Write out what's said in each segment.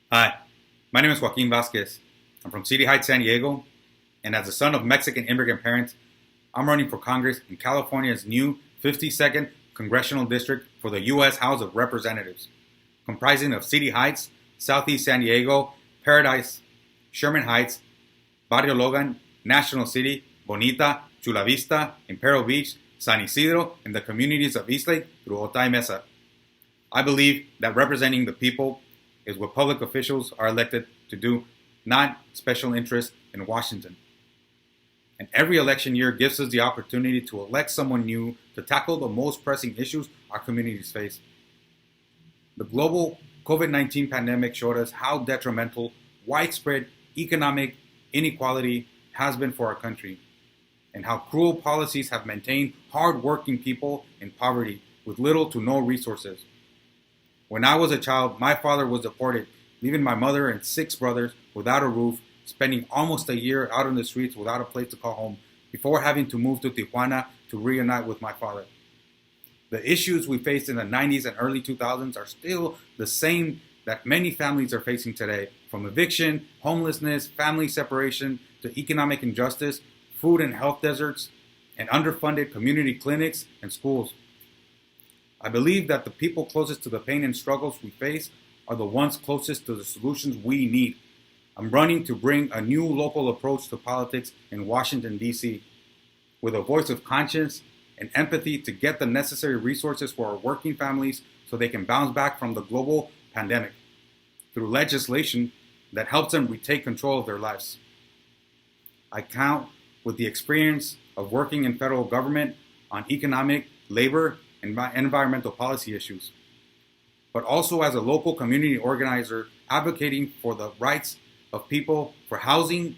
Hi, my name is Joaquín Vázquez. I'm from City Heights, San Diego, and as the son of Mexican immigrant parents, I'm running for Congress in California's new 52nd congressional district for the U.S. House of Representatives, comprising of City Heights, Southeast San Diego, Paradise, Sherman Heights, Barrio Logan, National City, Bonita, Chula Vista, Imperial Beach, San Ysidro, and the communities of Eastlake through Otay Mesa. I believe that representing the people is what public officials are elected to do, not special interests in Washington. And every election year gives us the opportunity to elect someone new to tackle the most pressing issues our communities face. The global COVID-19 pandemic showed us how detrimental widespread economic inequality has been for our country, and how cruel policies have maintained hard-working people in poverty with little to no resources. When I was a child, my father was deported, leaving my mother and 6 brothers without a roof, spending almost a year out on the streets without a place to call home, before having to move to Tijuana to reunite with my father. The issues we faced in the 90s and early 2000s are still the same that many families are facing today, from eviction, homelessness, family separation, to economic injustice, food and health deserts, and underfunded community clinics and schools. I believe that the people closest to the pain and struggles we face are the ones closest to the solutions we need. I'm running to bring a new local approach to politics in Washington, D.C., with a voice of conscience and empathy to get the necessary resources for our working families so they can bounce back from the global pandemic through legislation that helps them retake control of their lives. I count with the experience of working in federal government on economic, labor, and environmental policy issues, but also as a local community organizer advocating for the rights of people, for housing,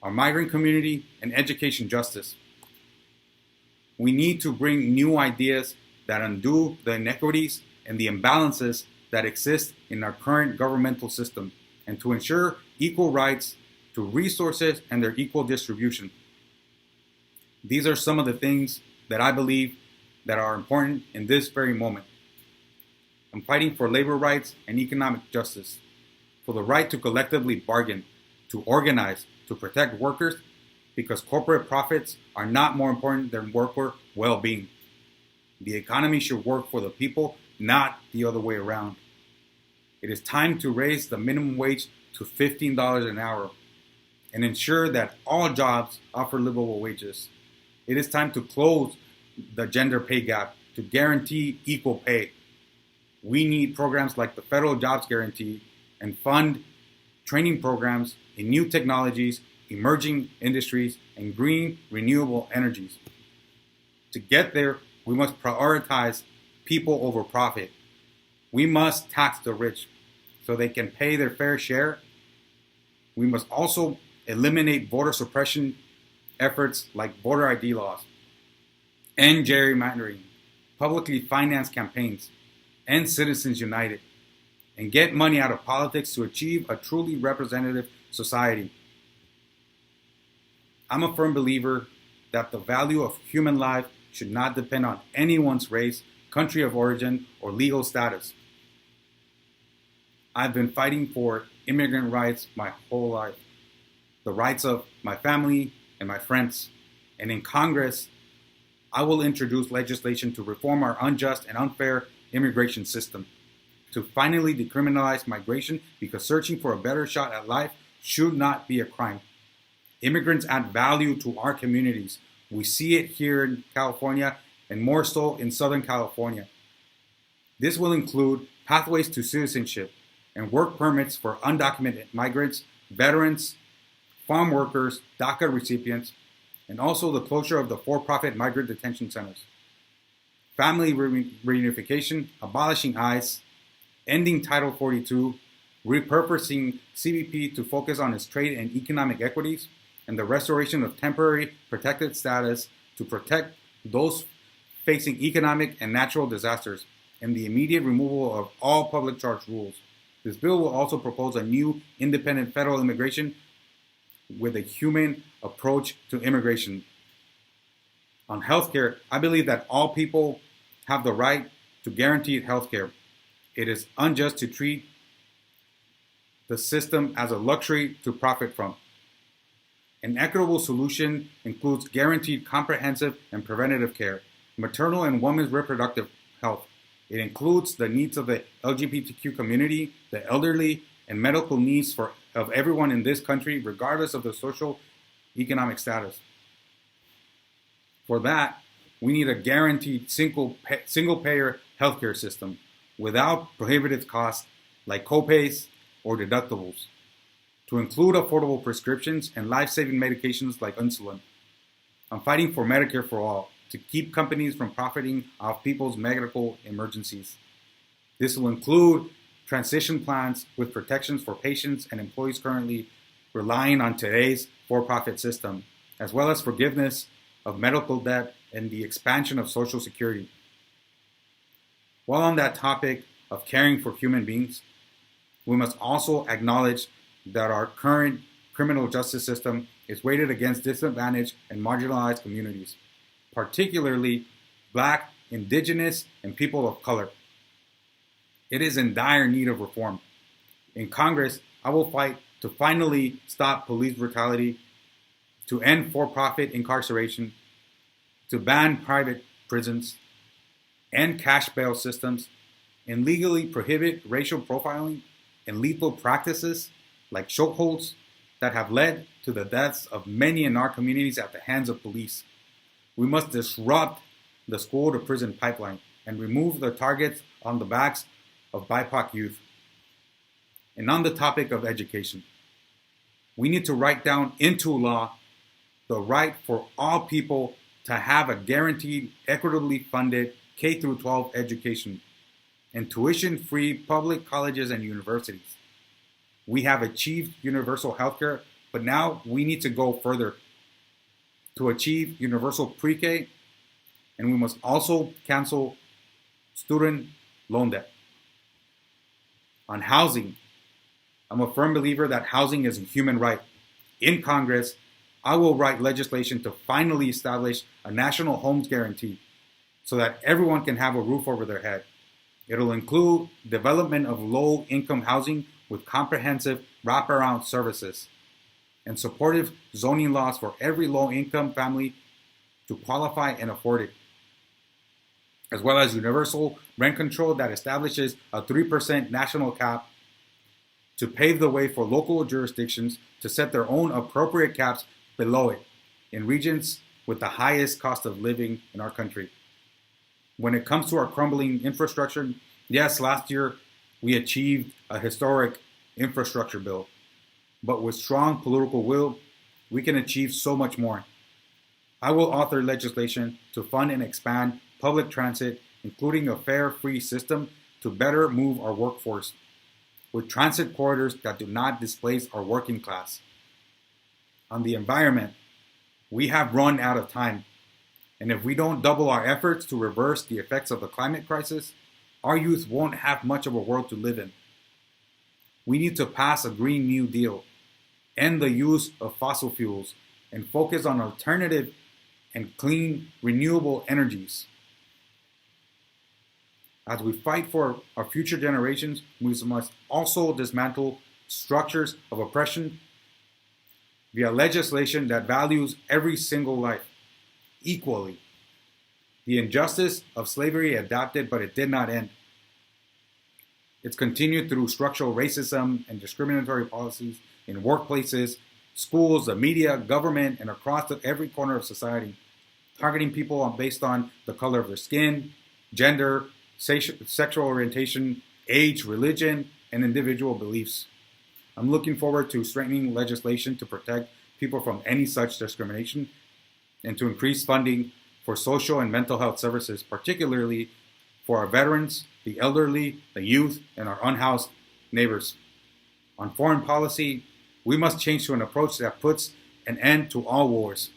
our migrant community, and education justice. We need to bring new ideas that undo the inequities and the imbalances that exist in our current governmental system, and to ensure equal rights to resources and their equal distribution. These are some of the things that I believe that are important in this very moment. I'm fighting for labor rights and economic justice, for the right to collectively bargain, to organize, to protect workers, because corporate profits are not more important than worker well-being. The economy should work for the people, not the other way around. It is time to raise the minimum wage to $15 an hour and ensure that all jobs offer livable wages. It is time to close the gender pay gap, to guarantee equal pay. We need programs like the Federal Jobs Guarantee and fund training programs in new technologies, emerging industries, and green renewable energies. To get there, we must prioritize people over profit. We must tax the rich so they can pay their fair share. We must also eliminate voter suppression efforts like voter ID laws, end gerrymandering, publicly financed campaigns, end Citizens United, and get money out of politics to achieve a truly representative society. I'm a firm believer that the value of human life should not depend on anyone's race, country of origin, or legal status. I've been fighting for immigrant rights my whole life, the rights of my family and my friends. And in Congress, I will introduce legislation to reform our unjust and unfair immigration system, to finally decriminalize migration, because searching for a better shot at life should not be a crime. Immigrants add value to our communities. We see it here in California and more so in Southern California. This will include pathways to citizenship and work permits for undocumented migrants, veterans, farm workers, DACA recipients, and also the closure of the for-profit migrant detention centers. Family reunification, abolishing ICE, ending Title 42, repurposing CBP to focus on its trade and economic equities, and the restoration of temporary protected status to protect those facing economic and natural disasters, and the immediate removal of all public charge rules. This bill will also propose a new independent federal immigration with a human approach to immigration. On healthcare, I believe that all people have the right to guaranteed healthcare. It is unjust to treat the system as a luxury to profit from. An equitable solution includes guaranteed comprehensive and preventative care, maternal and women's reproductive health. It includes the needs of the LGBTQ community, the elderly, and medical needs of everyone in this country, regardless of their social economic status. For that, we need a guaranteed single-payer healthcare system without prohibitive costs like copays or deductibles, to include affordable prescriptions and life-saving medications like insulin. I'm fighting for Medicare for all, to keep companies from profiting off people's medical emergencies. This will include transition plans with protections for patients and employees currently relying on today's for-profit system, as well as forgiveness of medical debt and the expansion of Social Security. While on that topic of caring for human beings, we must also acknowledge that our current criminal justice system is weighted against disadvantaged and marginalized communities, particularly Black, Indigenous, and people of color. It is in dire need of reform. In Congress, I will fight to finally stop police brutality, to end for-profit incarceration, to ban private prisons, end cash bail systems, and legally prohibit racial profiling and lethal practices like chokeholds that have led to the deaths of many in our communities at the hands of police. We must disrupt the school-to-prison pipeline and remove the targets on the backs of BIPOC youth. And on the topic of education, we need to write down into law the right for all people to have a guaranteed, equitably funded K-12 education and tuition-free public colleges and universities. We have achieved universal healthcare, but now we need to go further to achieve universal pre-K, and we must also cancel student loan debt. On housing, I'm a firm believer that housing is a human right. In Congress, I will write legislation to finally establish a national homes guarantee so that everyone can have a roof over their head. It'll include development of low-income housing with comprehensive wraparound services and supportive zoning laws for every low-income family to qualify and afford it, as well as universal rent control that establishes a 3% national cap to pave the way for local jurisdictions to set their own appropriate caps below it in regions with the highest cost of living in our country. When it comes to our crumbling infrastructure, yes, last year we achieved a historic infrastructure bill, but with strong political will, we can achieve so much more. I will author legislation to fund and expand public transit, including a fare free system to better move our workforce, with transit corridors that do not displace our working class. On the environment, we have run out of time. And if we don't double our efforts to reverse the effects of the climate crisis, our youth won't have much of a world to live in. We need to pass a Green New Deal, end the use of fossil fuels, and focus on alternative and clean, renewable energies. As we fight for our future generations, we must also dismantle structures of oppression via legislation that values every single life equally. The injustice of slavery adapted, but it did not end. It's continued through structural racism and discriminatory policies in workplaces, schools, the media, government, and across every corner of society, targeting people based on the color of their skin, gender, sexual orientation, age, religion, and individual beliefs. I'm looking forward to strengthening legislation to protect people from any such discrimination and to increase funding for social and mental health services, particularly for our veterans, the elderly, the youth, and our unhoused neighbors. On foreign policy, we must change to an approach that puts an end to all wars,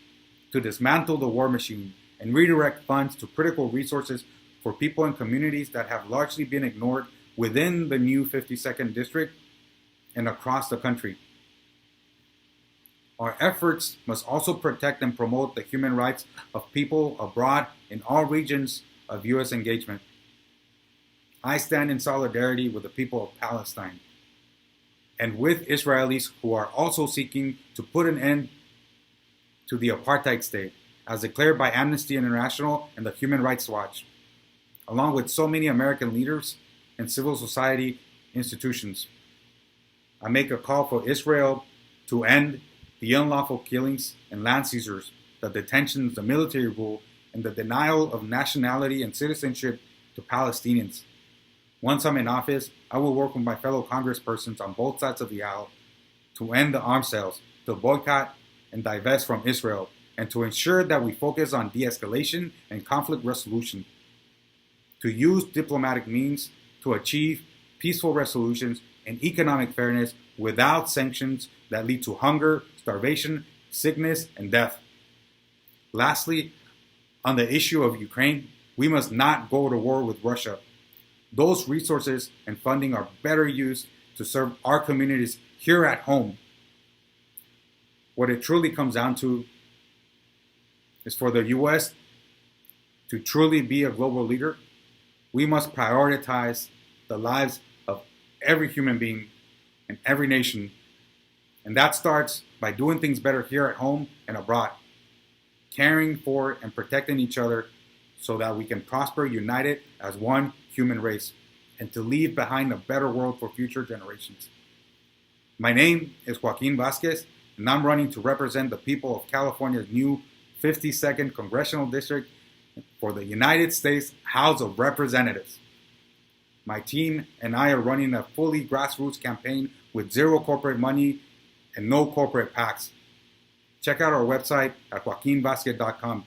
to dismantle the war machine and redirect funds to critical resources for people and communities that have largely been ignored within the new 52nd District and across the country. Our efforts must also protect and promote the human rights of people abroad in all regions of U.S. engagement. I stand in solidarity with the people of Palestine. and with Israelis who are also seeking to put an end to the apartheid state, as declared by Amnesty International and the Human Rights Watch, along with so many American leaders and civil society institutions. I make a call for Israel to end the unlawful killings and land seizures, the detentions, the military rule, and the denial of nationality and citizenship to Palestinians. Once I'm in office, I will work with my fellow congresspersons on both sides of the aisle to end the arms sales, to boycott and divest from Israel, and to ensure that we focus on de-escalation and conflict resolution, to use diplomatic means to achieve peaceful resolutions and economic fairness without sanctions that lead to hunger, starvation, sickness, and death. Lastly, on the issue of Ukraine, we must not go to war with Russia. Those resources and funding are better used to serve our communities here at home. What it truly comes down to is for the U.S. to truly be a global leader, we must prioritize the lives of every human being in every nation. And that starts by doing things better here at home and abroad, caring for and protecting each other so that we can prosper united as one human race and to leave behind a better world for future generations. My name is Joaquín Vázquez, and I'm running to represent the people of California's new 52nd Congressional District for the United States House of Representatives. My team and I are running a fully grassroots campaign with zero corporate money and no corporate PACs. Check out our website at joaquinvazquez.com.